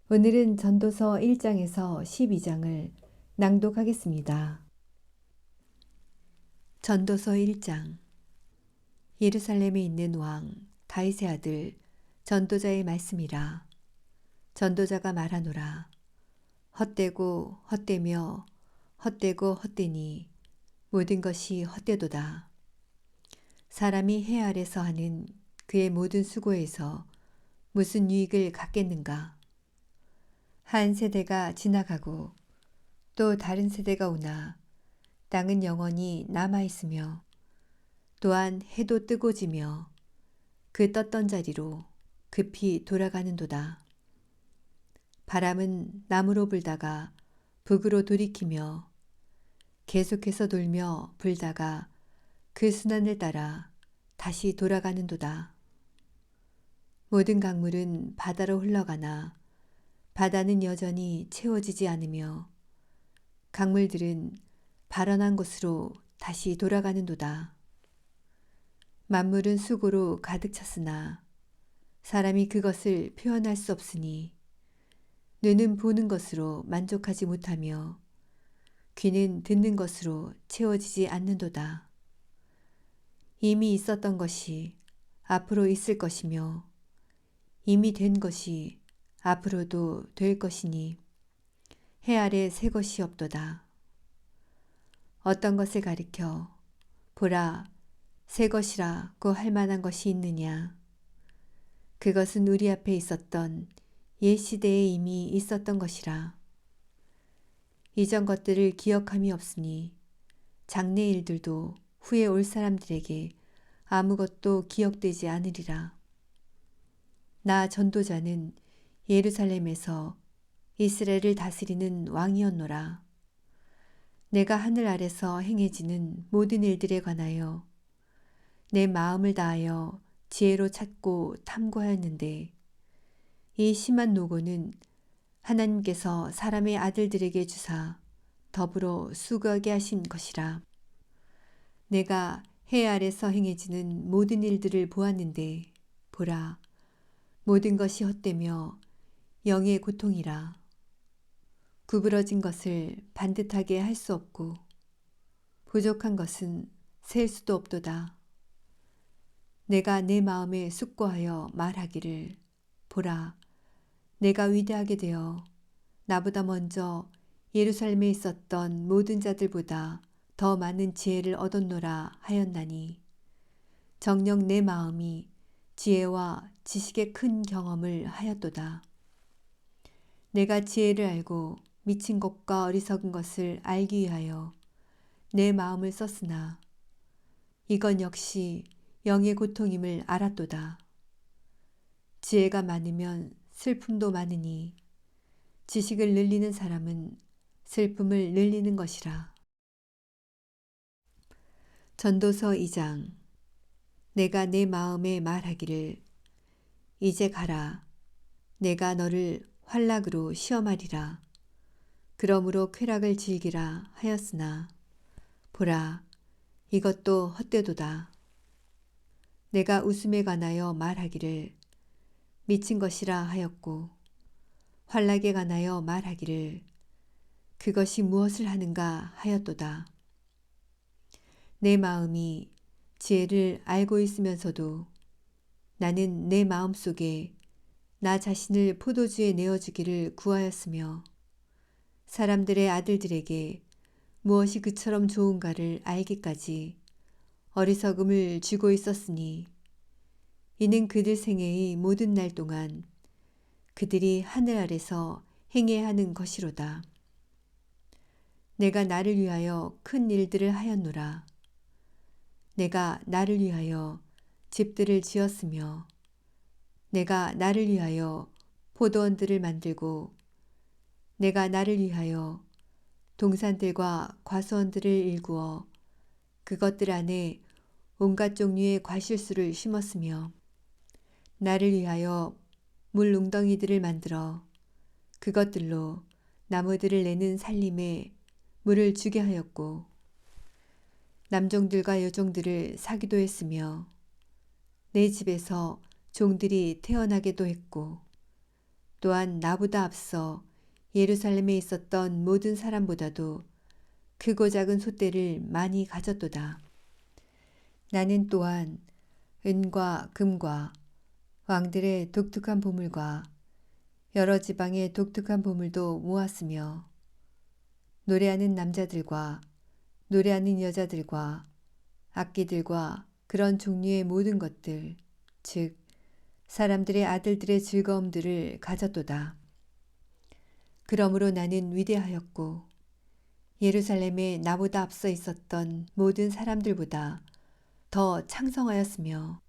오늘은 전도서 1장에서 12장을 낭독하겠습니다. 전도서 1장. 예루살렘에 있는 왕 다윗의 아들 전도자의 말씀이라. 전도자가 말하노라. 헛되고 헛되며 헛되고 헛되니 모든 것이 헛되도다. 사람이 해 아래서 하는 그의 모든 수고에서 무슨 유익을 갖겠는가? 한 세대가 지나가고 또 다른 세대가 오나 땅은 영원히 남아있으며 또한 해도 뜨고 지며 그 떴던 자리로 급히 돌아가는도다. 바람은 남으로 불다가 북으로 돌이키며 계속해서 돌며 불다가 그 순환을 따라 다시 돌아가는도다. 모든 강물은 바다로 흘러가나 바다는 여전히 채워지지 않으며 강물들은 발원한 곳으로 다시 돌아가는도다. 만물은 수고로 가득 찼으나 사람이 그것을 표현할 수 없으니 눈은 보는 것으로 만족하지 못하며 귀는 듣는 것으로 채워지지 않는도다. 이미 있었던 것이 앞으로 있을 것이며 이미 된 것이 앞으로도 될 것이니 해 아래 새 것이 없도다. 어떤 것을 가리켜 보라 새 것이라고 할 만한 것이 있느냐? 그것은 우리 앞에 있었던 옛 시대에 이미 있었던 것이라. 이전 것들을 기억함이 없으니 장래 일들도 후에 올 사람들에게 아무것도 기억되지 않으리라. 나 전도자는 예루살렘에서 이스라엘을 다스리는 왕이었노라. 내가 하늘 아래서 행해지는 모든 일들에 관하여 내 마음을 다하여 지혜로 찾고 탐구하였는데 이 심한 노고는 하나님께서 사람의 아들들에게 주사 더불어 수고하게 하신 것이라. 내가 해 아래서 행해지는 모든 일들을 보았는데 보라 모든 것이 헛되며 영의 고통이라. 구부러진 것을 반듯하게 할 수 없고 부족한 것은 셀 수도 없도다. 내가 내 마음에 숙고하여 말하기를 보라 내가 위대하게 되어 나보다 먼저 예루살렘에 있었던 모든 자들보다 더 많은 지혜를 얻었노라 하였나니 정녕 내 마음이 지혜와 지식의 큰 경험을 하였도다. 내가 지혜를 알고 미친 것과 어리석은 것을 알기 위하여 내 마음을 썼으나 이건 역시 영의 고통임을 알았도다. 지혜가 많으면 슬픔도 많으니 지식을 늘리는 사람은 슬픔을 늘리는 것이라. 전도서 2장. 내가 내 마음에 말하기를 이제 가라. 내가 너를 환락으로 시험하리라. 그러므로 쾌락을 즐기라 하였으나 보라 이것도 헛되도다. 내가 웃음에 관하여 말하기를 미친 것이라 하였고 환락에 관하여 말하기를 그것이 무엇을 하는가 하였도다. 내 마음이 지혜를 알고 있으면서도 나는 내 마음속에 나 자신을 포도주에 내어주기를 구하였으며 사람들의 아들들에게 무엇이 그처럼 좋은가를 알기까지 어리석음을 쥐고 있었으니 이는 그들 생애의 모든 날 동안 그들이 하늘 아래서 행해야 하는 것이로다. 내가 나를 위하여 큰 일들을 하였노라. 내가 나를 위하여 집들을 지었으며 내가 나를 위하여 포도원들을 만들고 내가 나를 위하여 동산들과 과수원들을 일구어 그것들 안에 온갖 종류의 과실수를 심었으며 나를 위하여 물 웅덩이들을 만들어 그것들로 나무들을 내는 살림에 물을 주게 하였고 남종들과 여종들을 사기도 했으며 내 집에서 종들이 태어나게도 했고 또한 나보다 앞서 예루살렘에 있었던 모든 사람보다도 크고 작은 솥대를 많이 가졌도다. 나는 또한 은과 금과 왕들의 독특한 보물과 여러 지방의 독특한 보물도 모았으며 노래하는 남자들과 노래하는 여자들과 악기들과 그런 종류의 모든 것들, 즉 사람들의 아들들의 즐거움들을 가졌도다. 그러므로 나는 위대하였고 예루살렘에 나보다 앞서 있었던 모든 사람들보다 더 창성하였으며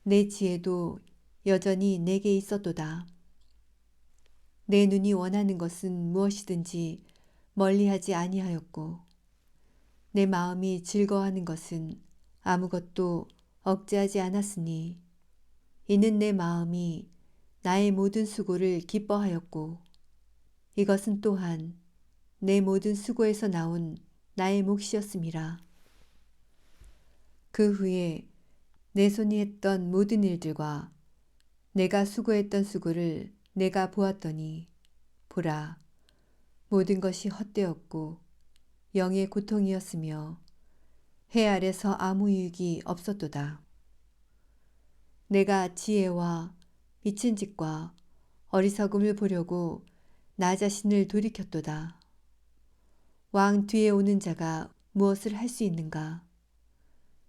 내 지혜도 여전히 내게 있었도다. 내 눈이 원하는 것은 무엇이든지 멀리하지 아니하였고 내 마음이 즐거워하는 것은 아무것도 억제하지 않았으니 이는 내 마음이 나의 모든 수고를 기뻐하였고 이것은 또한 내 모든 수고에서 나온 나의 몫이었음이라. 그 후에 내 손이 했던 모든 일들과 내가 수고했던 수고를 내가 보았더니 보라, 모든 것이 헛되었고 영의 고통이었으며 해 아래서 아무 유익이 없었도다. 내가 지혜와 미친 짓과 어리석음을 보려고 나 자신을 돌이켰도다. 왕 뒤에 오는 자가 무엇을 할 수 있는가?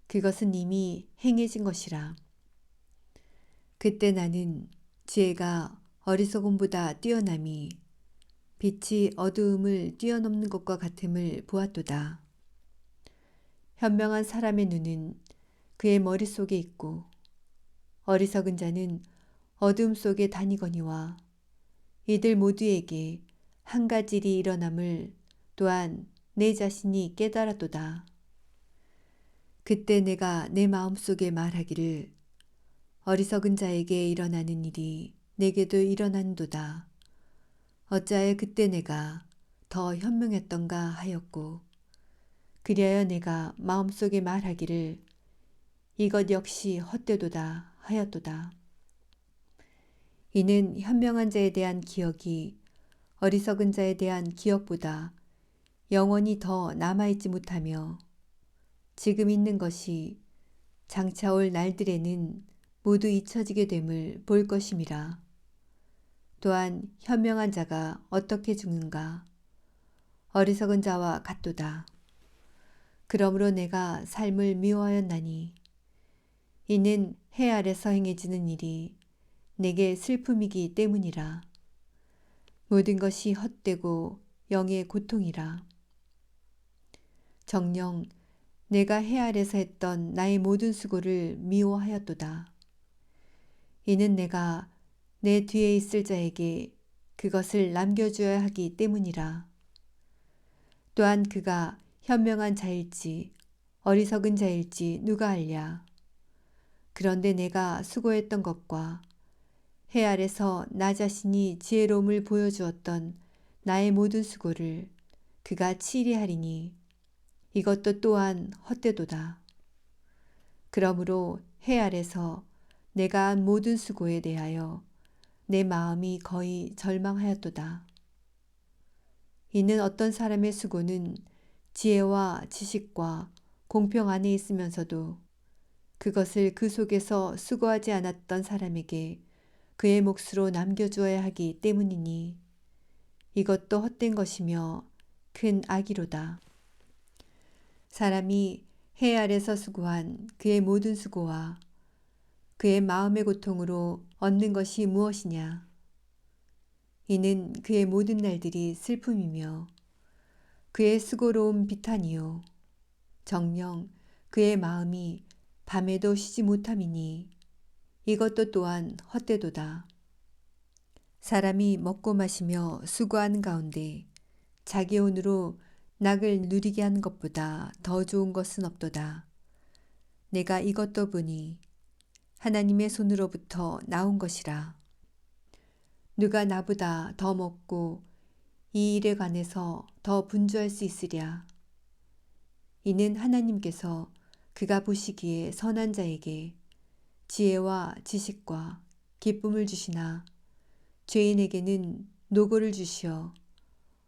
그것은 이미 행해진 것이라. 그때 나는 지혜가 어리석음보다 뛰어남이 빛이 어두움을 뛰어넘는 것과 같음을 보았도다. 현명한 사람의 눈은 그의 머릿속에 있고 어리석은 자는 어둠 속에 다니거니와 이들 모두에게 한 가지 일이 일어남을 또한 내 자신이 깨달았도다. 그때 내가 내 마음속에 말하기를 어리석은 자에게 일어나는 일이 내게도 일어난도다. 어찌하여 그때 내가 더 현명했던가 하였고 그리하여 내가 마음속에 말하기를 이것 역시 헛되도다 하였도다. 이는 현명한 자에 대한 기억이 어리석은 자에 대한 기억보다 영원히 더 남아있지 못하며 지금 있는 것이 장차 올 날들에는 모두 잊혀지게 됨을 볼 것임이라. 또한 현명한 자가 어떻게 죽는가? 어리석은 자와 같도다. 그러므로 내가 삶을 미워하였나니 이는 해 아래서 행해지는 일이 내게 슬픔이기 때문이라. 모든 것이 헛되고 영의 고통이라. 정녕 내가 해 아래서 했던 나의 모든 수고를 미워하였도다. 이는 내가 내 뒤에 있을 자에게 그것을 남겨주어야 하기 때문이라. 또한 그가 현명한 자일지 어리석은 자일지 누가 알랴. 그런데 내가 수고했던 것과 해 아래서 나 자신이 지혜로움을 보여주었던 나의 모든 수고를 그가 치리하리니 이것도 또한 헛되도다. 그러므로 해 아래서 내가 한 모든 수고에 대하여 내 마음이 거의 절망하였도다. 이는 어떤 사람의 수고는 지혜와 지식과 공평 안에 있으면서도 그것을 그 속에서 수고하지 않았던 사람에게 그의 몫으로 남겨주어야 하기 때문이니 이것도 헛된 것이며 큰 악이로다. 사람이 해 아래서 수고한 그의 모든 수고와 그의 마음의 고통으로 얻는 것이 무엇이냐? 이는 그의 모든 날들이 슬픔이며 그의 수고로움 비탄이요 정녕 그의 마음이 밤에도 쉬지 못함이니 이것도 또한 헛되도다. 사람이 먹고 마시며 수고하는 가운데 자기 혼으로 낙을 누리게 하는 것보다 더 좋은 것은 없도다. 내가 이것도 보니 하나님의 손으로부터 나온 것이라. 누가 나보다 더 먹고 이 일에 관해서 더 분주할 수 있으랴. 이는 하나님께서 그가 보시기에 선한 자에게 지혜와 지식과 기쁨을 주시나 죄인에게는 노고를 주시어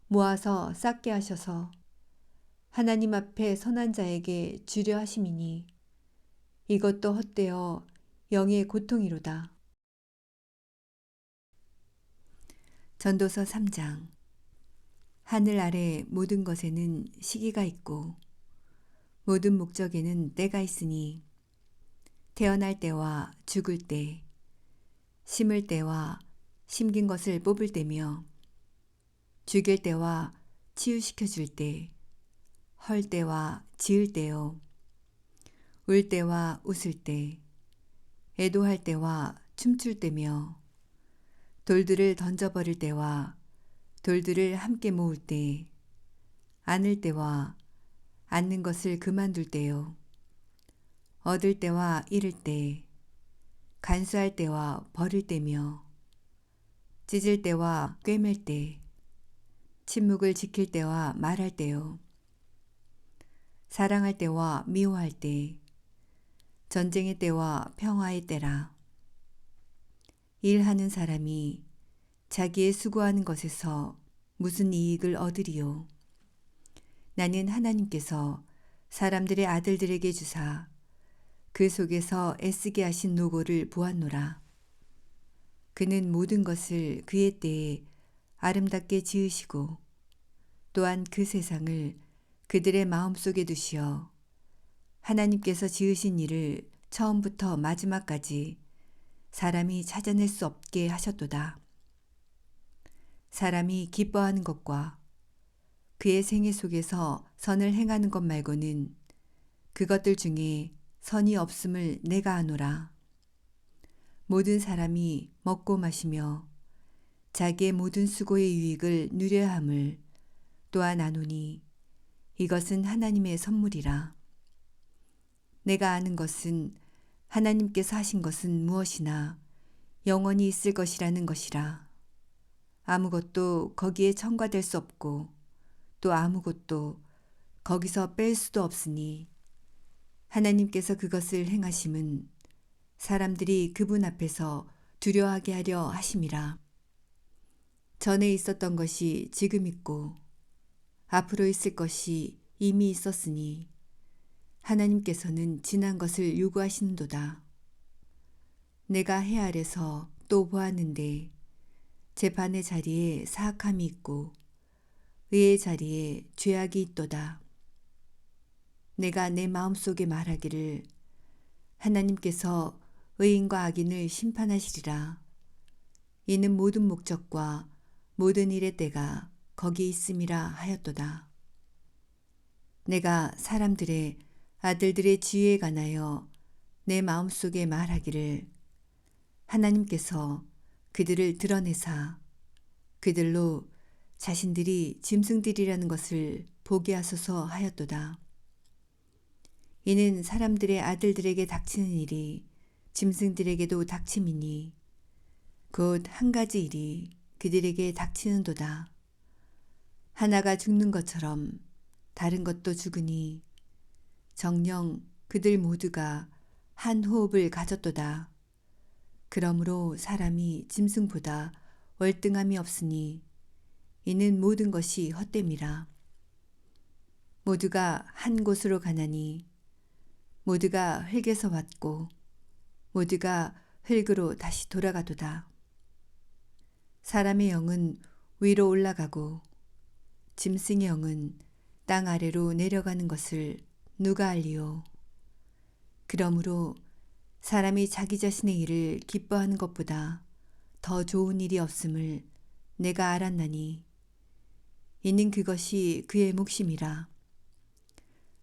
모아서 쌓게 하셔서 하나님 앞에 선한 자에게 주려 하심이니 이것도 헛되어 영의 고통이로다. 전도서 3장. 하늘 아래 모든 것에는 시기가 있고 모든 목적에는 때가 있으니 태어날 때와 죽을 때, 심을 때와 심긴 것을 뽑을 때며 죽일 때와 치유시켜 줄 때, 헐 때와 지을 때요, 울 때와 웃을 때, 애도할 때와 춤출 때며 돌들을 던져버릴 때와 돌들을 함께 모을 때, 안을 때와 앉는 것을 그만둘 때요, 얻을 때와 잃을 때, 간수할 때와 버릴 때며 찢을 때와 꿰맬 때, 침묵을 지킬 때와 말할 때요, 사랑할 때와 미워할 때, 전쟁의 때와 평화의 때라. 일하는 사람이 자기의 수고하는 것에서 무슨 이익을 얻으리요. 나는 하나님께서 사람들의 아들들에게 주사 그 속에서 애쓰게 하신 노고를 보았노라. 그는 모든 것을 그의 때에 아름답게 지으시고 또한 그 세상을 그들의 마음속에 두시어 하나님께서 지으신 일을 처음부터 마지막까지 사람이 찾아낼 수 없게 하셨도다. 사람이 기뻐하는 것과 그의 생애 속에서 선을 행하는 것 말고는 그것들 중에 선이 없음을 내가 아노라. 모든 사람이 먹고 마시며 자기의 모든 수고의 유익을 누려야 함을 또한 아노니 이것은 하나님의 선물이라. 내가 아는 것은 하나님께서 하신 것은 무엇이나 영원히 있을 것이라는 것이라. 아무것도 거기에 첨가될 수 없고 또 아무것도 거기서 뺄 수도 없으니 하나님께서 그것을 행하심은 사람들이 그분 앞에서 두려워하게 하려 하심이라. 전에 있었던 것이 지금 있고 앞으로 있을 것이 이미 있었으니 하나님께서는 지난 것을 요구하시는도다. 내가 해 아래서 또 보았는데 재판의 자리에 사악함이 있고 의의 자리에 죄악이 있도다. 내가 내 마음속에 말하기를 하나님께서 의인과 악인을 심판하시리라. 이는 모든 목적과 모든 일의 때가 거기 있음이라 하였도다. 내가 사람들의 아들들의 지위에 관하여 내 마음속에 말하기를 하나님께서 그들을 드러내사 그들로 자신들이 짐승들이라는 것을 보게 하소서 하였도다. 이는 사람들의 아들들에게 닥치는 일이 짐승들에게도 닥침이니 곧 한 가지 일이 그들에게 닥치는도다. 하나가 죽는 것처럼 다른 것도 죽으니 정녕 그들 모두가 한 호흡을 가졌도다. 그러므로 사람이 짐승보다 월등함이 없으니 이는 모든 것이 헛됨이라. 모두가 한 곳으로 가나니 모두가 흙에서 왔고 모두가 흙으로 다시 돌아가도다. 사람의 영은 위로 올라가고 짐승의 영은 땅 아래로 내려가는 것을 누가 알리요. 그러므로 사람이 자기 자신의 일을 기뻐하는 것보다 더 좋은 일이 없음을 내가 알았나니 이는 그것이 그의 몫임이라.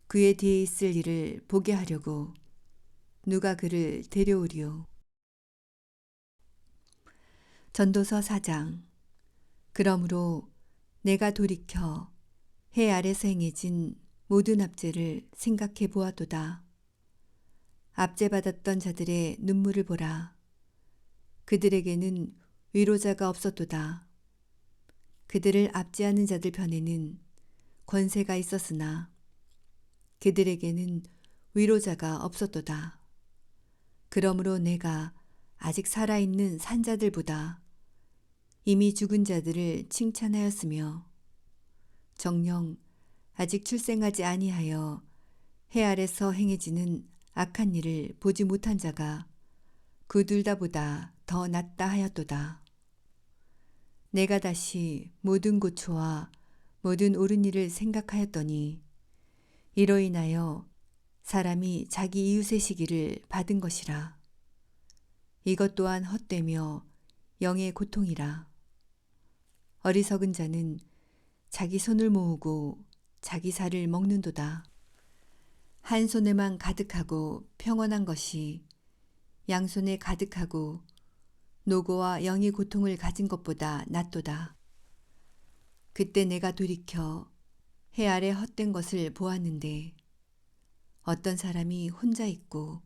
그의 뒤에 있을 일을 보게 하려고 누가 그를 데려오리요. 전도서 4장. 그러므로 내가 돌이켜 해 아래서 행해진 모든 압제를 생각해 보아도다. 압제받았던 자들의 눈물을 보라. 그들에게는 위로자가 없었도다. 그들을 압제하는 자들 편에는 권세가 있었으나 그들에게는 위로자가 없었도다. 그러므로 내가 아직 살아있는 산자들보다 이미 죽은 자들을 칭찬하였으며 정녕 아직 출생하지 아니하여 해 아래서 행해지는 악한 일을 보지 못한 자가 그 둘 다보다 더 낫다 하였도다. 내가 다시 모든 고초와 모든 옳은 일을 생각하였더니 이로 인하여 사람이 자기 이웃의 시기를 받은 것이라. 이것 또한 헛되며 영의 고통이라. 어리석은 자는 자기 손을 모으고 자기 살을 먹는도다. 한 손에만 가득하고 평온한 것이 양손에 가득하고 노고와 영의 고통을 가진 것보다 낫도다. 그때 내가 돌이켜 해 아래 헛된 것을 보았는데 어떤 사람이 혼자 있고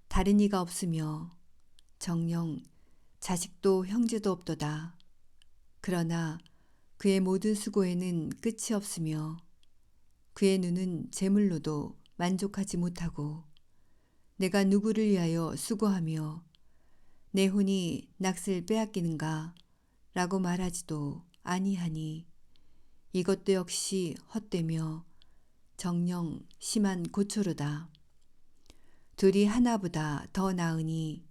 다른 이가 없으며 정녕 자식도 형제도 없도다. 그러나 그의 모든 수고에는 끝이 없으며 그의 눈은 재물로도 만족하지 못하고 내가 누구를 위하여 수고하며 내 혼이 낯을 빼앗기는가 라고 말하지도 아니하니 이것도 역시 헛되며 정녕 심한 고초로다. 둘이 하나보다 더 나으니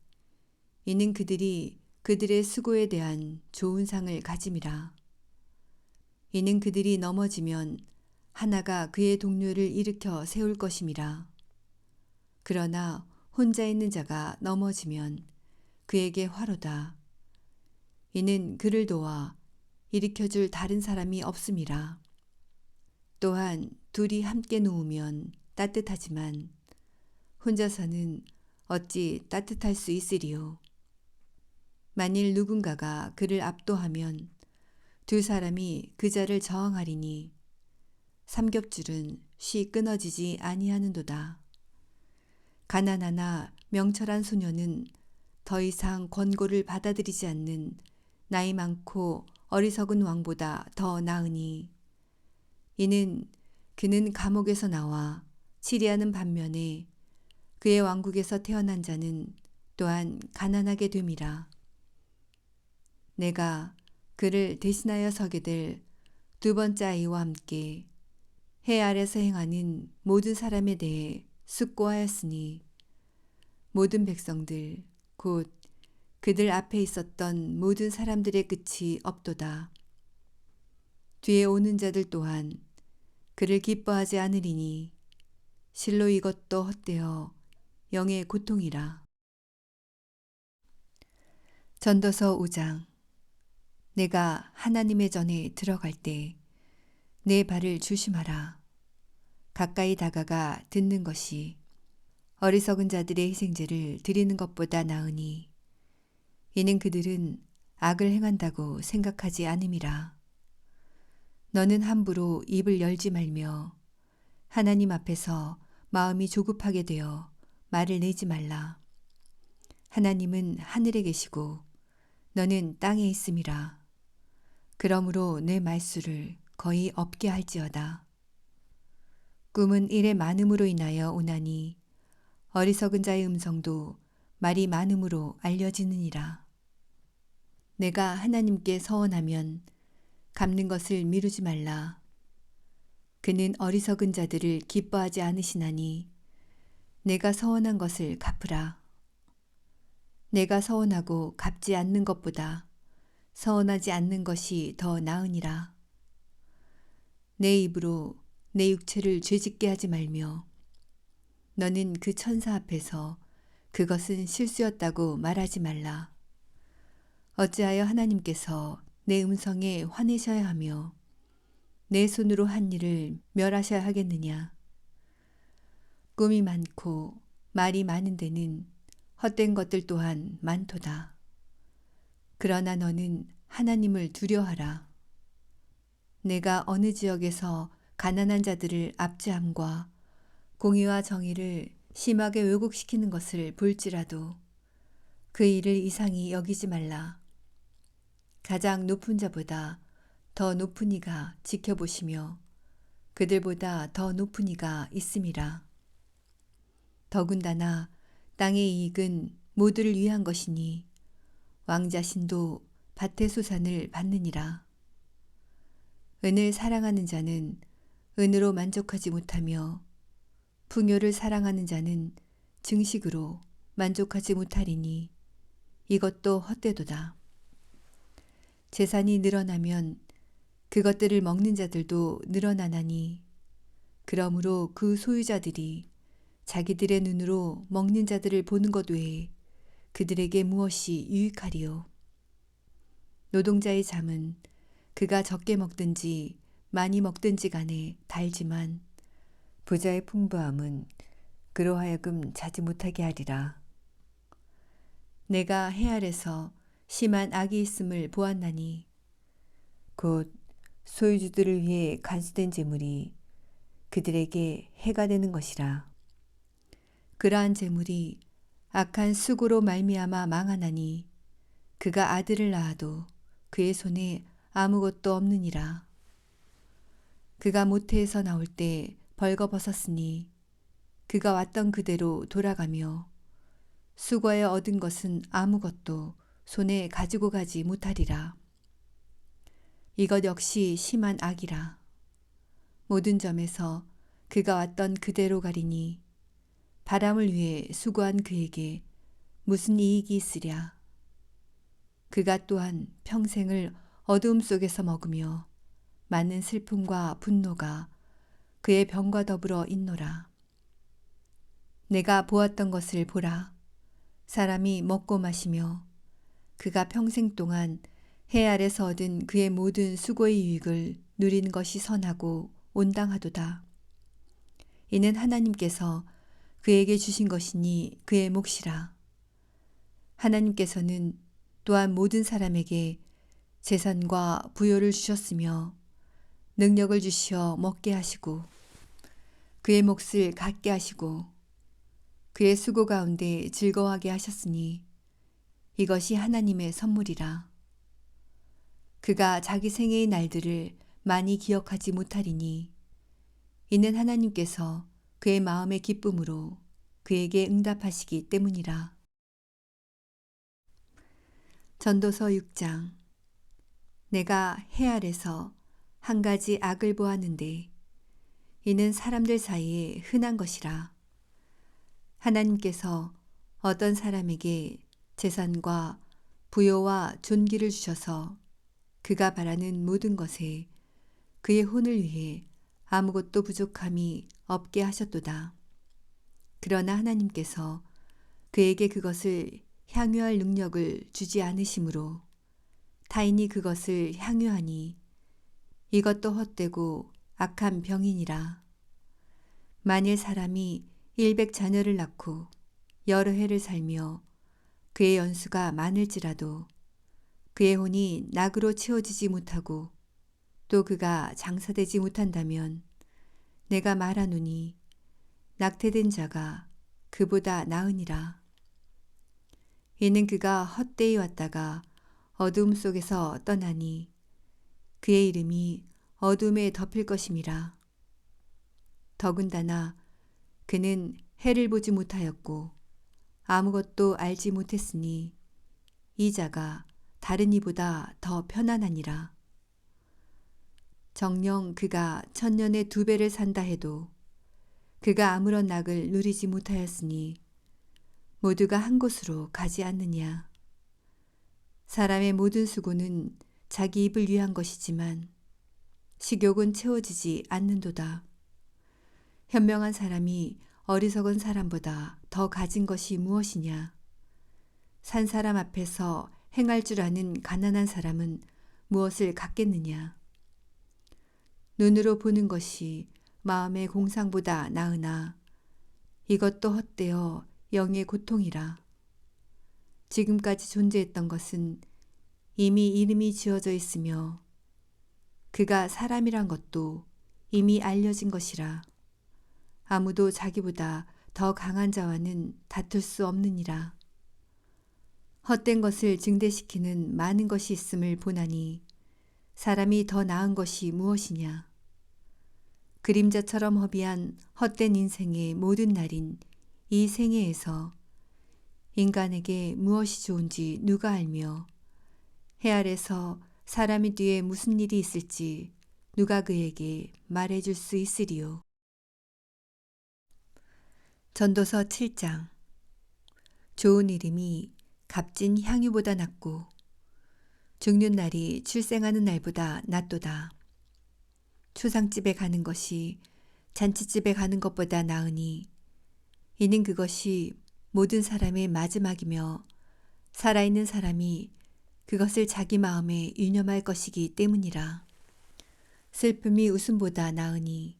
이는 그들이 그들의 수고에 대한 좋은 상을 가짐이라. 이는 그들이 넘어지면 하나가 그의 동료를 일으켜 세울 것임이라. 그러나 혼자 있는 자가 넘어지면 그에게 화로다. 이는 그를 도와 일으켜줄 다른 사람이 없음이라. 또한 둘이 함께 누우면 따뜻하지만 혼자서는 어찌 따뜻할 수 있으리요. 만일 누군가가 그를 압도하면 두 사람이 그 자를 저항하리니 삼겹줄은 쉬 끊어지지 아니하는도다. 가난하나 명철한 소녀는 더 이상 권고를 받아들이지 않는 나이 많고 어리석은 왕보다 더 나으니 이는 그는 감옥에서 나와 치리하는 반면에 그의 왕국에서 태어난 자는 또한 가난하게 됨이라. 내가 그를 대신하여 서게 될 두 번째 아이와 함께 해 아래서 행하는 모든 사람에 대해 숙고하였으니 모든 백성들 곧 그들 앞에 있었던 모든 사람들의 끝이 없도다. 뒤에 오는 자들 또한 그를 기뻐하지 않으리니 실로 이것도 헛되어 영의 고통이라. 전도서 5장. 내가 하나님의 전에 들어갈 때 내 발을 조심하라. 가까이 다가가 듣는 것이 어리석은 자들의 희생제를 드리는 것보다 나으니 이는 그들은 악을 행한다고 생각하지 않음이라. 너는 함부로 입을 열지 말며 하나님 앞에서 마음이 조급하게 되어 말을 내지 말라. 하나님은 하늘에 계시고 너는 땅에 있음이라. 그러므로 내 말수를 거의 없게 할지어다. 꿈은 일의 많음으로 인하여 오나니 어리석은 자의 음성도 말이 많음으로 알려지느니라. 내가 하나님께 서원하면 갚는 것을 미루지 말라. 그는 어리석은 자들을 기뻐하지 않으시나니 내가 서원한 것을 갚으라. 내가 서원하고 갚지 않는 것보다 서원하지 않는 것이 더 나으니라. 내 입으로 내 육체를 죄짓게 하지 말며 너는 그 천사 앞에서 그것은 실수였다고 말하지 말라. 어찌하여 하나님께서 내 음성에 화내셔야 하며 내 손으로 한 일을 멸하셔야 하겠느냐. 꿈이 많고 말이 많은 데는 헛된 것들 또한 많도다. 그러나 너는 하나님을 두려워하라. 내가 어느 지역에서 가난한 자들을 압제함과 공의와 정의를 심하게 왜곡시키는 것을 볼지라도 그 일을 이상히 여기지 말라. 가장 높은 자보다 더 높은 이가 지켜보시며 그들보다 더 높은 이가 있음이라. 더군다나 땅의 이익은 모두를 위한 것이니 왕 자신도 밭의 수산을 받느니라. 은을 사랑하는 자는 은으로 만족하지 못하며 풍요를 사랑하는 자는 증식으로 만족하지 못하리니 이것도 헛되도다. 재산이 늘어나면 그것들을 먹는 자들도 늘어나나니 그러므로 그 소유자들이 자기들의 눈으로 먹는 자들을 보는 것 외에 그들에게 무엇이 유익하리요. 노동자의 잠은 그가 적게 먹든지 많이 먹든지 간에 달지만 부자의 풍부함은 그로 하여금 자지 못하게 하리라. 내가 해 아래서 심한 악이 있음을 보았나니 곧 소유주들을 위해 간수된 재물이 그들에게 해가 되는 것이라. 그러한 재물이 악한 수고로 말미암아 망하나니 그가 아들을 낳아도 그의 손에 아무것도 없느니라. 그가 모태에서 나올 때 벌거벗었으니 그가 왔던 그대로 돌아가며 수고하여 얻은 것은 아무것도 손에 가지고 가지 못하리라. 이것 역시 심한 악이라. 모든 점에서 그가 왔던 그대로 가리니 바람을 위해 수고한 그에게 무슨 이익이 있으랴. 그가 또한 평생을 어두움 속에서 먹으며 많은 슬픔과 분노가 그의 병과 더불어 있노라. 내가 보았던 것을 보라. 사람이 먹고 마시며 그가 평생 동안 해 아래서 얻은 그의 모든 수고의 유익을 누리는 것이 선하고 온당하도다. 이는 하나님께서 그에게 주신 것이니 그의 몫이라. 하나님께서는 또한 모든 사람에게 재산과 부요를 주셨으며 능력을 주시어 먹게 하시고 그의 몫을 갖게 하시고 그의 수고 가운데 즐거워하게 하셨으니 이것이 하나님의 선물이라. 그가 자기 생애의 날들을 많이 기억하지 못하리니 이는 하나님께서 그의 마음의 기쁨으로 그에게 응답하시기 때문이라. 전도서 6장. 내가 해 아래서 한 가지 악을 보았는데 이는 사람들 사이에 흔한 것이라. 하나님께서 어떤 사람에게 재산과 부요와 존귀를 주셔서 그가 바라는 모든 것에 그의 혼을 위해 아무것도 부족함이 없게 하셨도다. 그러나 하나님께서 그에게 그것을 향유할 능력을 주지 않으시므로 타인이 그것을 향유하니 이것도 헛되고 악한 병이니라. 만일 사람이 100자녀를 낳고 여러 해를 살며 그의 연수가 많을지라도 그의 혼이 낙으로 채워지지 못하고 또 그가 장사되지 못한다면 내가 말하노니 낙태된 자가 그보다 나으니라. 이는 그가 헛되이 왔다가 어두움 속에서 떠나니 그의 이름이 어둠에 덮일 것임이라. 더군다나 그는 해를 보지 못하였고 아무것도 알지 못했으니 이 자가 다른 이보다 더 편안하니라. 정녕 그가 1000년에 2배를 산다 해도 그가 아무런 낙을 누리지 못하였으니 모두가 한 곳으로 가지 않느냐. 사람의 모든 수고는 자기 입을 위한 것이지만 식욕은 채워지지 않는도다. 현명한 사람이 어리석은 사람보다 더 가진 것이 무엇이냐. 산 사람 앞에서 행할 줄 아는 가난한 사람은 무엇을 갖겠느냐. 눈으로 보는 것이 마음의 공상보다 나으나 이것도 헛되어 영의 고통이라. 지금까지 존재했던 것은 이미 이름이 지어져 있으며 그가 사람이란 것도 이미 알려진 것이라. 아무도 자기보다 더 강한 자와는 다툴 수 없느니라. 헛된 것을 증대시키는 많은 것이 있음을 보나니 사람이 더 나은 것이 무엇이냐. 그림자처럼 허비한 헛된 인생의 모든 날인 이 생애에서 인간에게 무엇이 좋은지 누가 알며 해 아래서 사람이 뒤에 무슨 일이 있을지 누가 그에게 말해줄 수 있으리요. 전도서 7장. 좋은 이름이 값진 향유보다 낫고 죽는 날이 출생하는 날보다 낫도다. 추상집에 가는 것이 잔치집에 가는 것보다 나으니 이는 그것이 모든 사람의 마지막이며 살아있는 사람이 그것을 자기 마음에 유념할 것이기 때문이라. 슬픔이 웃음보다 나으니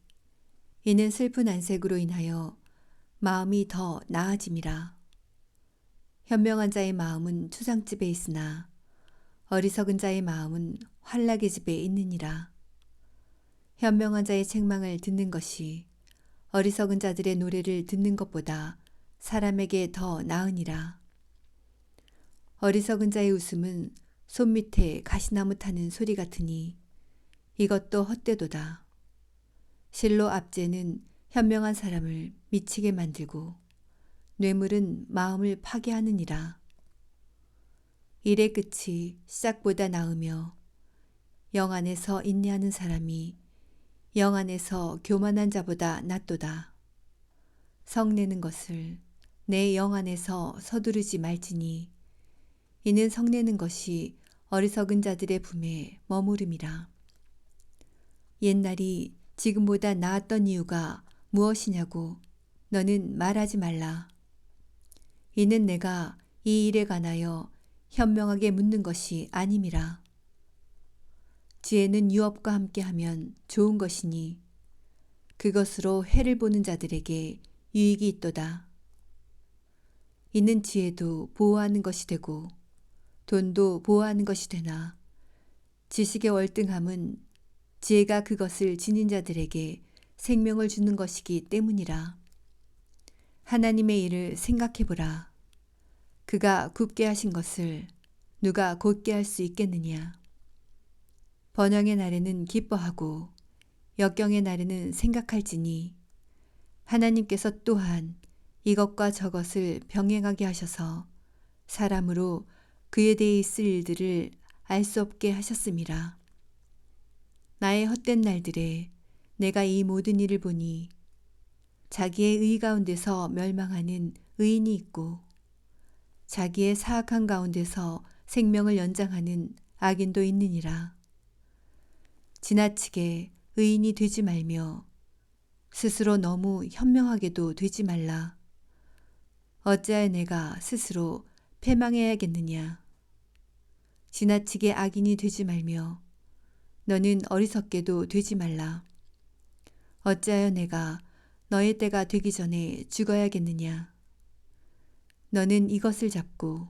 이는 슬픈 안색으로 인하여 마음이 더 나아짐이라. 현명한 자의 마음은 추상집에 있으나 어리석은 자의 마음은 환락의 집에 있느니라. 현명한 자의 책망을 듣는 것이 어리석은 자들의 노래를 듣는 것보다 사람에게 더 나으니라. 어리석은 자의 웃음은 손밑에 가시나무 타는 소리 같으니 이것도 헛되도다. 실로 압제는 현명한 사람을 미치게 만들고 뇌물은 마음을 파괴하느니라. 일의 끝이 시작보다 나으며 영 안에서 인내하는 사람이 영 안에서 교만한 자보다 낫도다. 성내는 것을 내 영 안에서 서두르지 말지니 이는 성내는 것이 어리석은 자들의 품에 머무름이라. 옛날이 지금보다 나았던 이유가 무엇이냐고 너는 말하지 말라. 이는 내가 이 일에 관하여 현명하게 묻는 것이 아님이라. 지혜는 유업과 함께하면 좋은 것이니 그것으로 해를 보는 자들에게 유익이 있도다. 이는 지혜도 보호하는 것이 되고 돈도 보호하는 것이 되나 지식의 월등함은 지혜가 그것을 지닌 자들에게 생명을 주는 것이기 때문이라. 하나님의 일을 생각해보라. 그가 굽게 하신 것을 누가 곧게 할 수 있겠느냐. 번영의 날에는 기뻐하고 역경의 날에는 생각할지니 하나님께서 또한 이것과 저것을 병행하게 하셔서 사람으로 그에 대해 있을 일들을 알 수 없게 하셨음이라. 나의 헛된 날들에 내가 이 모든 일을 보니 자기의 의 가운데서 멸망하는 의인이 있고 자기의 사악한 가운데서 생명을 연장하는 악인도 있느니라. 지나치게 의인이 되지 말며 스스로 너무 현명하게도 되지 말라. 어찌하여 내가 스스로 패망해야겠느냐. 지나치게 악인이 되지 말며 너는 어리석게도 되지 말라. 어찌하여 내가 너의 때가 되기 전에 죽어야겠느냐. 너는 이것을 잡고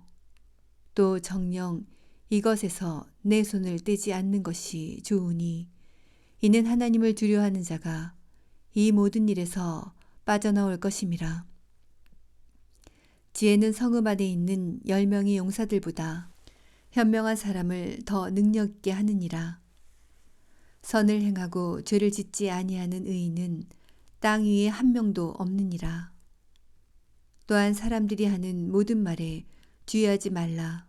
또 정녕 이것에서 내 손을 떼지 않는 것이 좋으니 이는 하나님을 두려워하는 자가 이 모든 일에서 빠져나올 것임이라. 지혜는 성읍 안에 있는 10명의 용사들보다 현명한 사람을 더 능력 있게 하느니라. 선을 행하고 죄를 짓지 아니하는 의인은 땅 위에 한 명도 없느니라. 또한 사람들이 하는 모든 말에 주의하지 말라.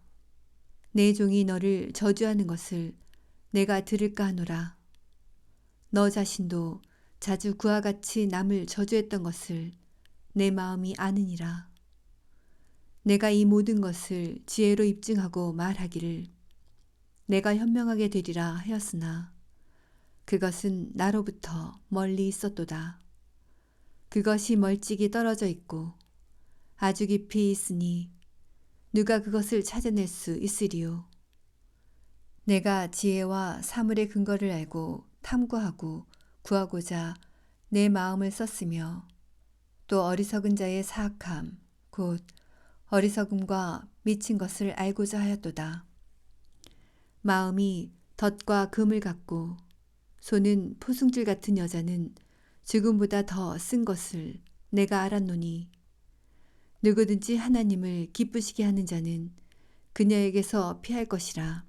내 종이 너를 저주하는 것을 내가 들을까 하노라. 너 자신도 자주 그와 같이 남을 저주했던 것을 내 마음이 아느니라. 내가 이 모든 것을 지혜로 입증하고 말하기를 내가 현명하게 되리라 하였으나 그것은 나로부터 멀리 있었도다. 그것이 멀찍이 떨어져 있고 아주 깊이 있으니 누가 그것을 찾아낼 수 있으리요. 내가 지혜와 사물의 근거를 알고 탐구하고 구하고자 내 마음을 썼으며 또 어리석은 자의 사악함 곧 어리석음과 미친 것을 알고자 하였도다. 마음이 덫과 금을 갖고 손은 포승줄 같은 여자는 죽음보다 더 쓴 것을 내가 알았노니 누구든지 하나님을 기쁘시게 하는 자는 그녀에게서 피할 것이라.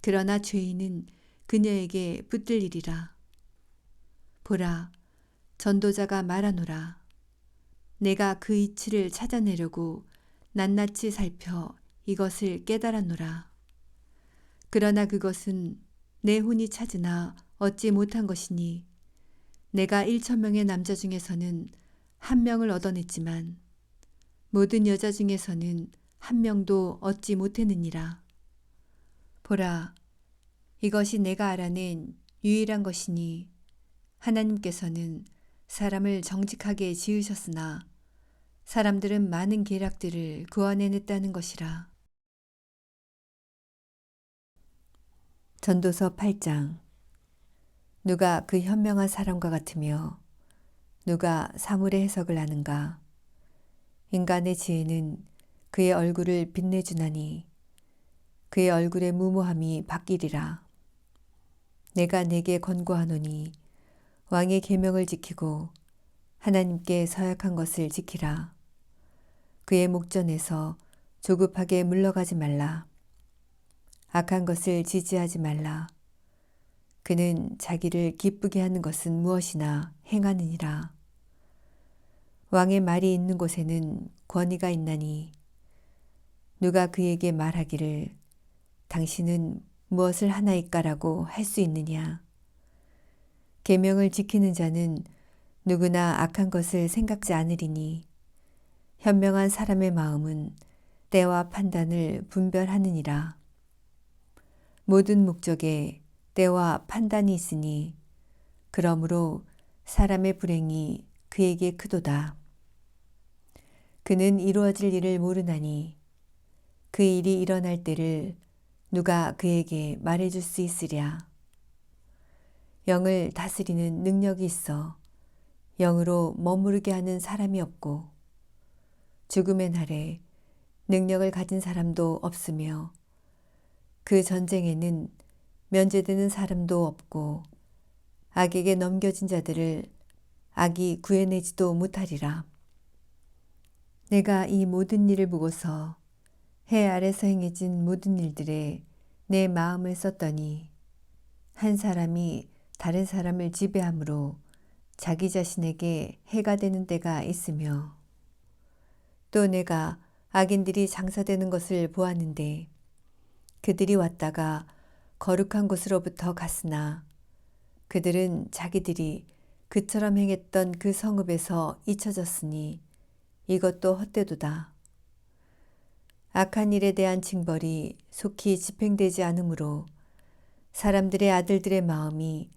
그러나 죄인은 그녀에게 붙들리리라. 보라, 전도자가 말하노라. 내가 그 이치를 찾아내려고 낱낱이 살펴 이것을 깨달았노라. 그러나 그것은 내 혼이 찾으나 얻지 못한 것이니 내가 1,000명의 남자 중에서는 1명을 얻어냈지만 모든 여자 중에서는 1명도 얻지 못했느니라. 보라, 이것이 내가 알아낸 유일한 것이니 하나님께서는 사람을 정직하게 지으셨으나 사람들은 많은 계략들을 구원해냈다는 것이라. 전도서 8장. 누가 그 현명한 사람과 같으며 누가 사물의 해석을 아는가. 인간의 지혜는 그의 얼굴을 빛내주나니 그의 얼굴의 무모함이 바뀌리라. 내가 네게 권고하노니 왕의 계명을 지키고 하나님께 서약한 것을 지키라. 그의 목전에서 조급하게 물러가지 말라. 악한 것을 지지하지 말라. 그는 자기를 기쁘게 하는 것은 무엇이나 행하느니라. 왕의 말이 있는 곳에는 권위가 있나니 누가 그에게 말하기를 당신은 무엇을 하나이까라고 할 수 있느냐. 계명을 지키는 자는 누구나 악한 것을 생각지 않으리니 현명한 사람의 마음은 때와 판단을 분별하느니라. 모든 목적에 때와 판단이 있으니 그러므로 사람의 불행이 그에게 크도다. 그는 이루어질 일을 모르나니 그 일이 일어날 때를 누가 그에게 말해줄 수 있으랴. 영을 다스리는 능력이 있어 영으로 머무르게 하는 사람이 없고 죽음의 날에 능력을 가진 사람도 없으며 그 전쟁에는 면제되는 사람도 없고 악에게 넘겨진 자들을 악이 구해내지도 못하리라. 내가 이 모든 일을 보고서 해 아래서 행해진 모든 일들에 내 마음을 썼더니 한 사람이 다른 사람을 지배함으로 자기 자신에게 해가 되는 때가 있으며 또 내가 악인들이 장사되는 것을 보았는데 그들이 왔다가 거룩한 곳으로부터 갔으나 그들은 자기들이 그처럼 행했던 그 성읍에서 잊혀졌으니 이것도 헛되도다. 악한 일에 대한 징벌이 속히 집행되지 않으므로 사람들의 아들들의 마음이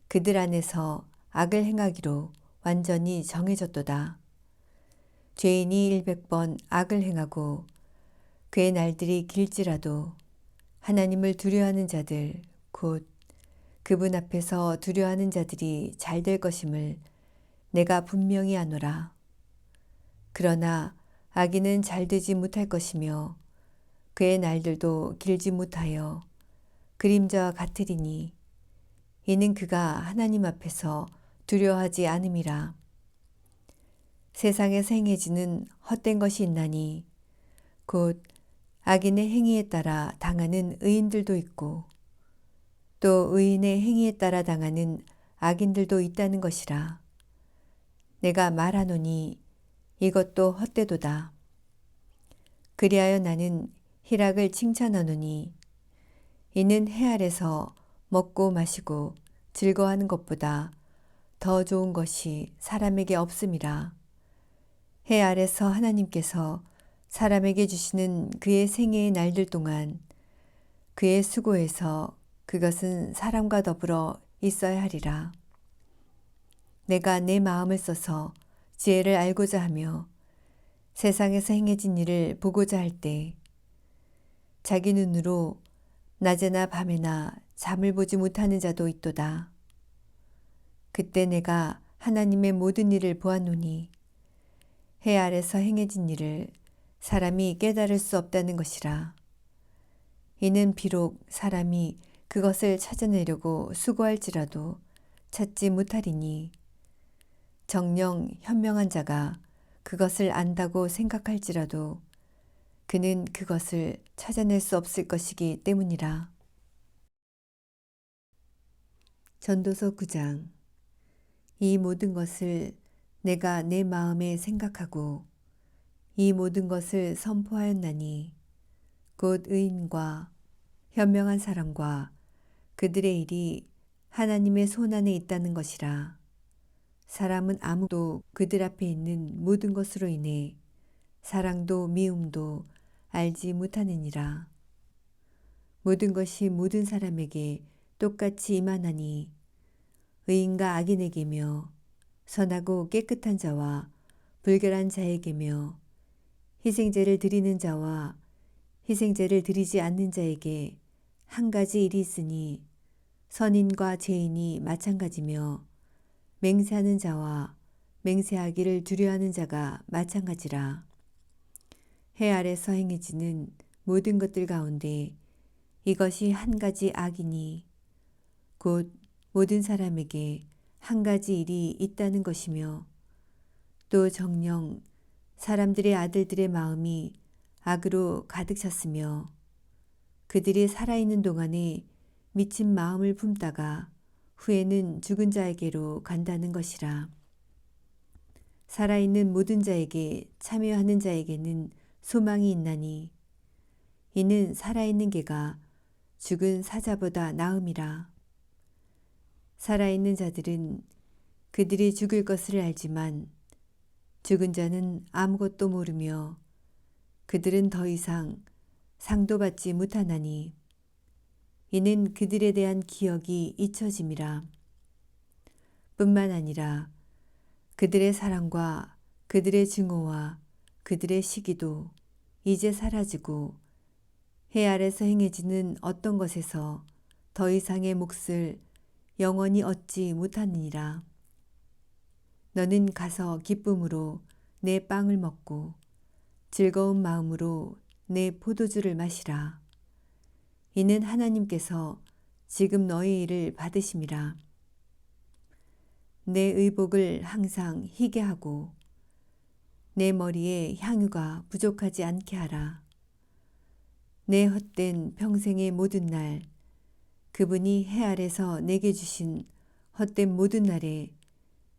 그들 안에서 악을 행하기로 완전히 정해졌도다. 죄인이 100번 악을 행하고 그의 날들이 길지라도 하나님을 두려워하는 자들 곧 그분 앞에서 두려워하는 자들이 잘 될 것임을 내가 분명히 아노라. 그러나 악인은 잘 되지 못할 것이며 그의 날들도 길지 못하여 그림자와 같으리니 이는 그가 하나님 앞에서 두려워하지 않음이라. 세상에서 행해지는 헛된 것이 있나니 곧 악인의 행위에 따라 당하는 의인들도 있고 또 의인의 행위에 따라 당하는 악인들도 있다는 것이라. 내가 말하노니 이것도 헛되도다. 그리하여 나는 희락을 칭찬하노니 이는 해 아래서 먹고 마시고 즐거워하는 것보다 더 좋은 것이 사람에게 없음이라. 해 아래서 하나님께서 사람에게 주시는 그의 생애의 날들 동안 그의 수고에서 그것은 사람과 더불어 있어야 하리라. 내가 내 마음을 써서 지혜를 알고자 하며 세상에서 행해진 일을 보고자 할 때 자기 눈으로 낮에나 밤에나 잠을 보지 못하는 자도 있도다. 그때 내가 하나님의 모든 일을 보았노니 해 아래서 행해진 일을 사람이 깨달을 수 없다는 것이라. 이는 비록 사람이 그것을 찾아내려고 수고할지라도 찾지 못하리니 정녕 현명한 자가 그것을 안다고 생각할지라도 그는 그것을 찾아낼 수 없을 것이기 때문이라. 전도서 9장. 이 모든 것을 내가 내 마음에 생각하고 이 모든 것을 선포하였나니 곧 의인과 현명한 사람과 그들의 일이 하나님의 손안에 있다는 것이라. 사람은 아무도 그들 앞에 있는 모든 것으로 인해 사랑도 미움도 알지 못하느니라. 모든 것이 모든 사람에게 똑같이 임하나니 의인과 악인에게며 선하고 깨끗한 자와 불결한 자에게며 희생제를 드리는 자와 희생제를 드리지 않는 자에게 한 가지 일이 있으니 선인과 죄인이 마찬가지며 맹세하는 자와 맹세하기를 두려워하는 자가 마찬가지라. 해 아래서 행해지는 모든 것들 가운데 이것이 한 가지 악이니 곧 모든 사람에게 한 가지 일이 있다는 것이며 또 정녕 사람들의 아들들의 마음이 악으로 가득 찼으며 그들이 살아있는 동안에 미친 마음을 품다가 후에는 죽은 자에게로 간다는 것이라. 살아있는 모든 자에게 참여하는 자에게는 소망이 있나니 이는 살아있는 개가 죽은 사자보다 나음이라. 살아있는 자들은 그들이 죽을 것을 알지만 죽은 자는 아무것도 모르며 그들은 더 이상 상도 받지 못하나니 이는 그들에 대한 기억이 잊혀짐이라. 뿐만 아니라 그들의 사랑과 그들의 증오와 그들의 시기도 이제 사라지고 해 아래서 행해지는 어떤 것에서 더 이상의 몫을 영원히 얻지 못하느니라. 너는 가서 기쁨으로 내 빵을 먹고 즐거운 마음으로 내 포도주를 마시라. 이는 하나님께서 지금 너의 일을 받으심이라. 내 의복을 항상 희게 하고 내 머리에 향유가 부족하지 않게 하라. 내 헛된 평생의 모든 날 그분이 해 아래서 내게 주신 헛된 모든 날에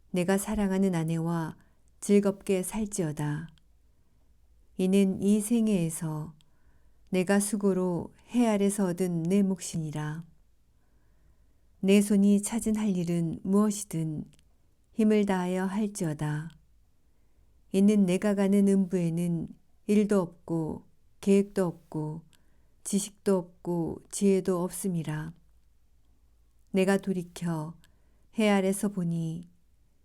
내가 사랑하는 아내와 즐겁게 살지어다. 이는 이 생애에서 내가 수고로 해 아래서 얻은 내 몫이니라. 내 손이 찾은 할 일은 무엇이든 힘을 다하여 할지어다. 이는 내가 가는 음부에는 일도 없고 계획도 없고 지식도 없고 지혜도 없음이라. 내가 돌이켜 해 아래서 보니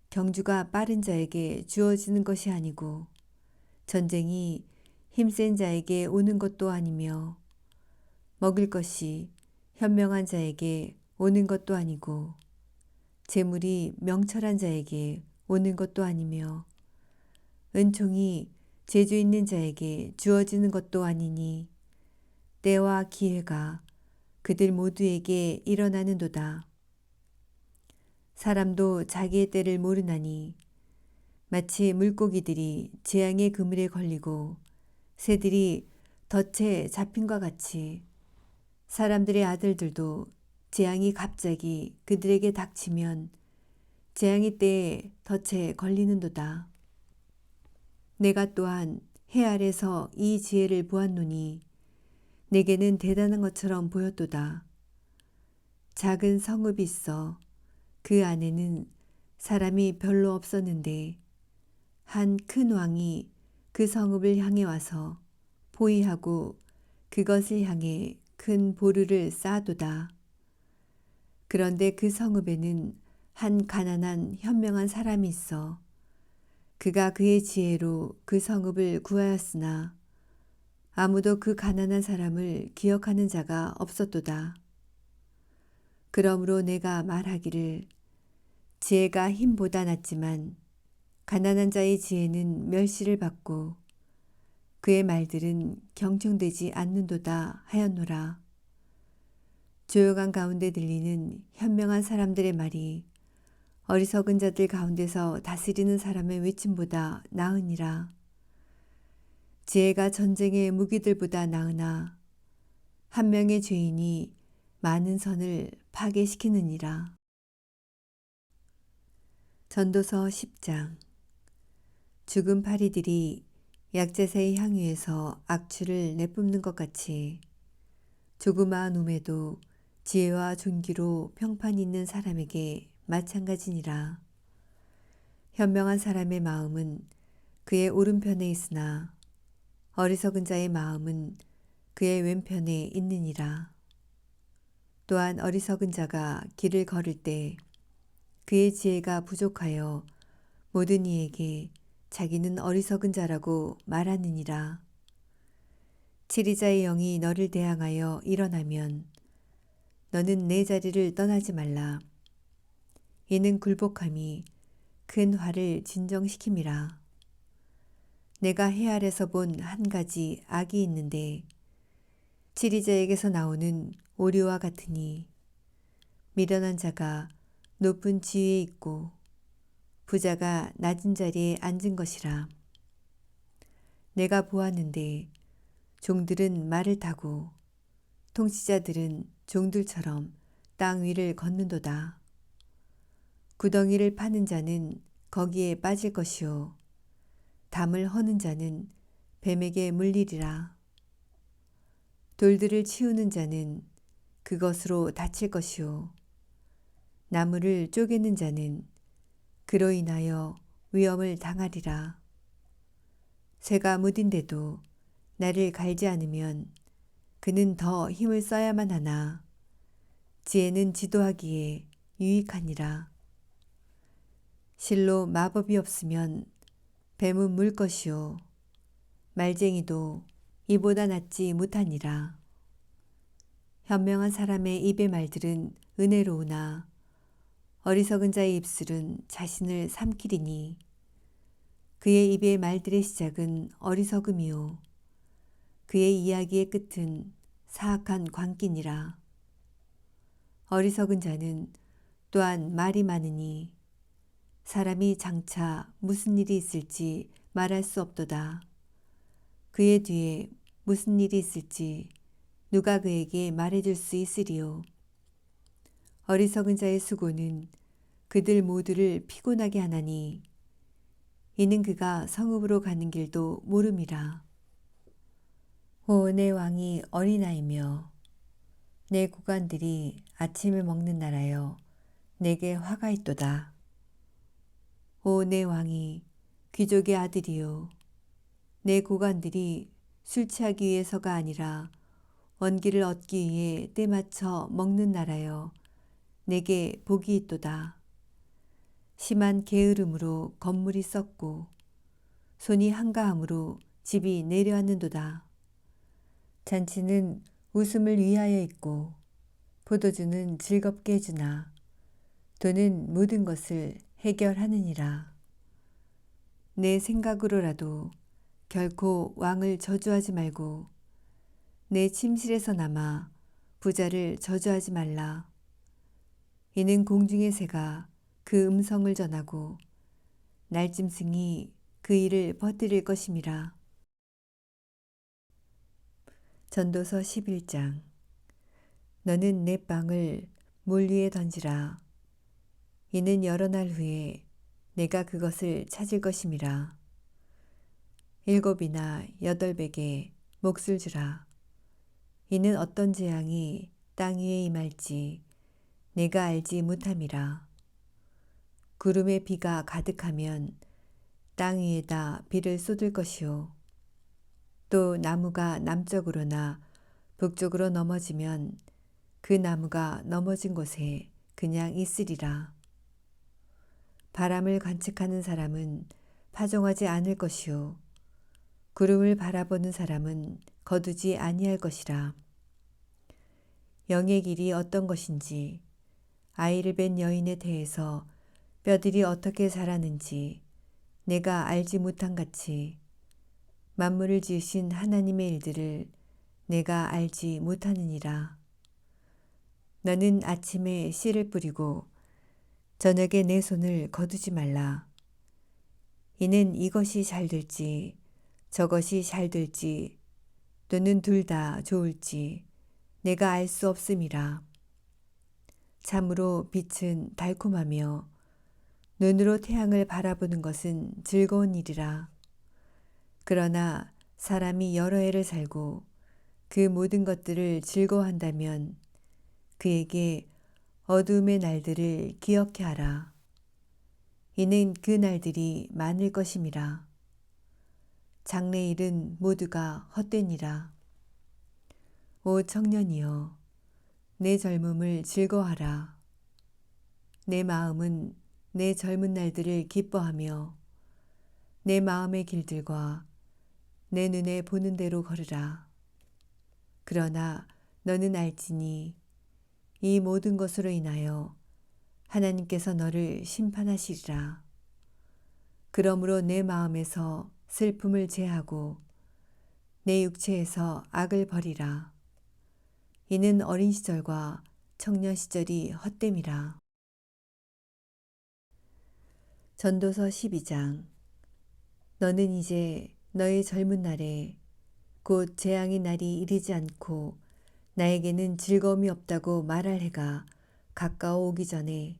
경주가 빠른 자에게 주어지는 것이 아니고 전쟁이 힘센 자에게 오는 것도 아니며 먹을 것이 현명한 자에게 오는 것도 아니고 재물이 명철한 자에게 오는 것도 아니며 은총이 재주 있는 자에게 주어지는 것도 아니니 때와 기회가 그들 모두에게 일어나는도다. 사람도 자기의 때를 모르나니 마치 물고기들이 재앙의 그물에 걸리고 새들이 덫에 잡힌과 같이 사람들의 아들들도 재앙이 갑자기 그들에게 닥치면 재앙의 때에 덫에 걸리는도다. 내가 또한 해 아래서 이 지혜를 보았노니 내게는 대단한 것처럼 보였도다. 작은 성읍이 있어 그 안에는 사람이 별로 없었는데 한 큰 왕이 그 성읍을 향해 와서 포위하고 그것을 향해 큰 보루를 쌓아도다. 그런데 그 성읍에는 한 가난한 현명한 사람이 있어 그가 그의 지혜로 그 성읍을 구하였으나 아무도 그 가난한 사람을 기억하는 자가 없었도다. 그러므로 내가 말하기를 지혜가 힘보다 낫지만 가난한 자의 지혜는 멸시를 받고 그의 말들은 경청되지 않는도다 하였노라. 조용한 가운데 들리는 현명한 사람들의 말이 어리석은 자들 가운데서 다스리는 사람의 외침보다 나으니라. 지혜가 전쟁의 무기들보다 나으나 한 명의 죄인이 많은 선을 파괴시키느니라. 전도서 10장. 죽은 파리들이 약재새의 향유에서 악취를 내뿜는 것 같이 조그마한 우매도 지혜와 존귀로 평판 있는 사람에게 마찬가지니라. 현명한 사람의 마음은 그의 오른편에 있으나 어리석은 자의 마음은 그의 왼편에 있느니라. 또한 어리석은 자가 길을 걸을 때 그의 지혜가 부족하여 모든 이에게 자기는 어리석은 자라고 말하느니라. 치리자의 영이 너를 대항하여 일어나면 너는 내 자리를 떠나지 말라. 이는 굴복함이 큰 화를 진정시킴이라. 내가 해 아래서 본 한 가지 악이 있는데 치리자에게서 나오는 오류와 같으니 미련한 자가 높은 지위에 있고 부자가 낮은 자리에 앉은 것이라. 내가 보았는데 종들은 말을 타고 통치자들은 종들처럼 땅 위를 걷는도다. 구덩이를 파는 자는 거기에 빠질 것이요 담을 허는 자는 뱀에게 물리리라. 돌들을 치우는 자는 그것으로 다칠 것이요 나무를 쪼개는 자는 그로 인하여 위험을 당하리라. 새가 무딘데도 나를 갈지 않으면 그는 더 힘을 써야만 하나 지혜는 지도하기에 유익하니라. 실로 마법이 없으면 뱀은 물 것이요 말쟁이도 이보다 낫지 못하니라. 현명한 사람의 입의 말들은 은혜로우나 어리석은 자의 입술은 자신을 삼키리니 그의 입의 말들의 시작은 어리석음이요 그의 이야기의 끝은 사악한 광기니라. 어리석은 자는 또한 말이 많으니 사람이 장차 무슨 일이 있을지 말할 수 없도다. 그의 뒤에 무슨 일이 있을지 누가 그에게 말해줄 수 있으리요. 어리석은 자의 수고는 그들 모두를 피곤하게 하나니 이는 그가 성읍으로 가는 길도 모름이라. 오, 내 왕이 어린아이며 내 고관들이 아침을 먹는 나라여 내게 화가 있도다. 오, 내 왕이 귀족의 아들이요 내 고관들이 술 취하기 위해서가 아니라 원기를 얻기 위해 때맞춰 먹는 나라여 내게 복이 있도다. 심한 게으름으로 건물이 썩고 손이 한가함으로 집이 내려앉는도다. 잔치는 웃음을 위하여 있고 포도주는 즐겁게 해주나 돈은 모든 것을 해결하느니라. 내 생각으로라도 결코 왕을 저주하지 말고 내 침실에서 남아 부자를 저주하지 말라. 이는 공중의 새가 그 음성을 전하고 날짐승이 그 일을 퍼뜨릴 것임이라. 전도서 11장. 너는 내 빵을 물 위에 던지라. 이는 여러 날 후에 내가 그것을 찾을 것임이라. 7이나 8백에 몫을 주라. 이는 어떤 재앙이 땅 위에 임할지 내가 알지 못함이라. 구름에 비가 가득하면 땅 위에다 비를 쏟을 것이요 또 나무가 남쪽으로나 북쪽으로 넘어지면 그 나무가 넘어진 곳에 그냥 있으리라. 바람을 관측하는 사람은 파종하지 않을 것이요 구름을 바라보는 사람은 거두지 아니할 것이라. 영의 길이 어떤 것인지 아이를 뵌 여인에 대해서 뼈들이 어떻게 자라는지 내가 알지 못한 같이 만물을 지으신 하나님의 일들을 내가 알지 못하느니라. 너는 아침에 씨를 뿌리고 저녁에 내 손을 거두지 말라. 이는 이것이 잘 될지 저것이 잘 될지 또는 둘 다 좋을지 내가 알 수 없음이라. 참으로 빛은 달콤하며 눈으로 태양을 바라보는 것은 즐거운 일이라. 그러나 사람이 여러 해를 살고 그 모든 것들을 즐거워한다면 그에게 어두움의 날들을 기억해 하라. 이는 그 날들이 많을 것임이라. 장래일은 모두가 헛되니라. 오 청년이여, 내 젊음을 즐거워하라. 내 마음은 내 젊은 날들을 기뻐하며 내 마음의 길들과 내 눈에 보는 대로 걸으라. 그러나 너는 알지니 이 모든 것으로 인하여 하나님께서 너를 심판하시리라. 그러므로 내 마음에서 슬픔을 제하고 내 육체에서 악을 버리라. 이는 어린 시절과 청년 시절이 헛됨이라. 전도서 12장. 너는 이제 너의 젊은 날에 곧 재앙의 날이 이르지 않고 나에게는 즐거움이 없다고 말할 해가 가까워 오기 전에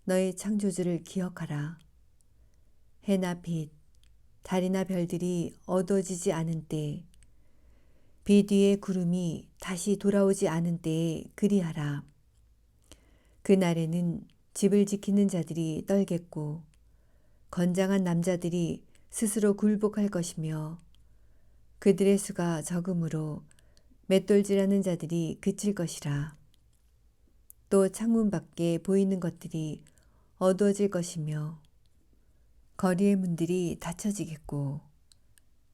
너의 창조주를 기억하라. 해나 빛, 달이나 별들이 어두워지지 않은 때, 비 뒤에 구름이 다시 돌아오지 않은 때에 그리하라. 그날에는 집을 지키는 자들이 떨겠고 건장한 남자들이 스스로 굴복할 것이며 그들의 수가 적음으로 맷돌질하는 자들이 그칠 것이라. 또 창문 밖에 보이는 것들이 어두워질 것이며 거리의 문들이 닫혀지겠고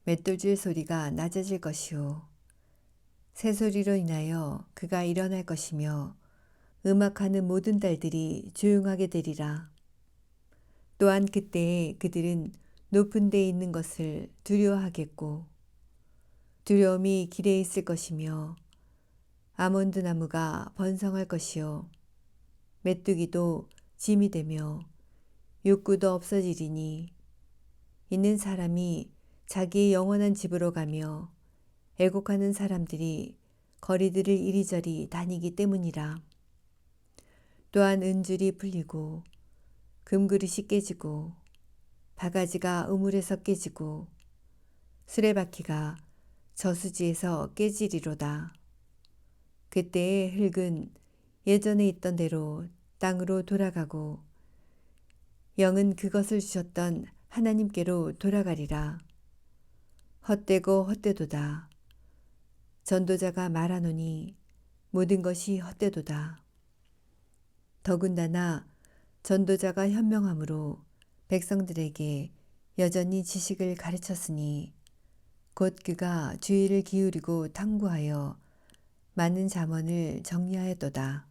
맷돌질 소리가 낮아질 것이요 새소리로 인하여 그가 일어날 것이며 음악하는 모든 딸들이 조용하게 되리라. 또한 그때에 그들은 높은 데에 있는 것을 두려워하겠고 두려움이 길에 있을 것이며 아몬드 나무가 번성할 것이요 메뚜기도 짐이 되며 욕구도 없어지리니 이는 사람이 자기의 영원한 집으로 가며 애곡하는 사람들이 거리들을 이리저리 다니기 때문이라. 또한 은줄이 풀리고 금그릇이 깨지고 바가지가 우물에서 깨지고 수레바퀴가 저수지에서 깨지리로다. 그때의 흙은 예전에 있던 대로 땅으로 돌아가고 영은 그것을 주셨던 하나님께로 돌아가리라. 헛되고 헛되도다. 전도자가 말하노니 모든 것이 헛되도다. 더군다나 전도자가 현명함으로 백성들에게 여전히 지식을 가르쳤으니 곧 그가 주의를 기울이고 탐구하여 많은 잠언을 정리하였도다.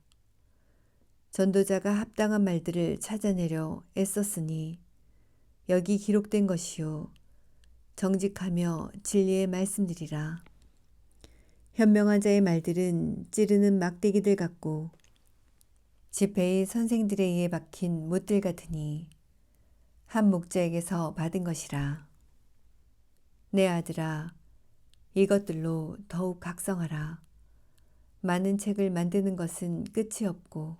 전도자가 합당한 말들을 찾아내려 애썼으니 여기 기록된 것이요 정직하며 진리의 말씀들이라. 현명한 자의 말들은 찌르는 막대기들 같고 집회의 선생들에 의해 박힌 못들 같으니 한 목자에게서 받은 것이라. 내 아들아, 이것들로 더욱 각성하라. 많은 책을 만드는 것은 끝이 없고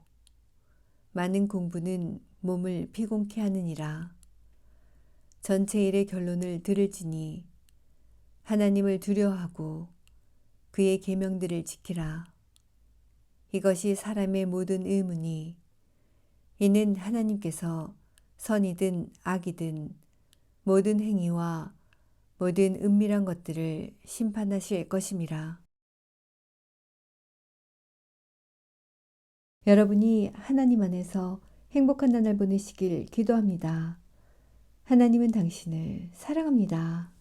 많은 공부는 몸을 피곤케 하느니라. 전체 일의 결론을 들을지니 하나님을 두려워하고 그의 계명들을 지키라. 이것이 사람의 모든 의무니 이는 하나님께서 선이든 악이든 모든 행위와 모든 은밀한 것들을 심판하실 것임이라. 여러분이 하나님 안에서 행복한 나날 보내시길 기도합니다. 하나님은 당신을 사랑합니다.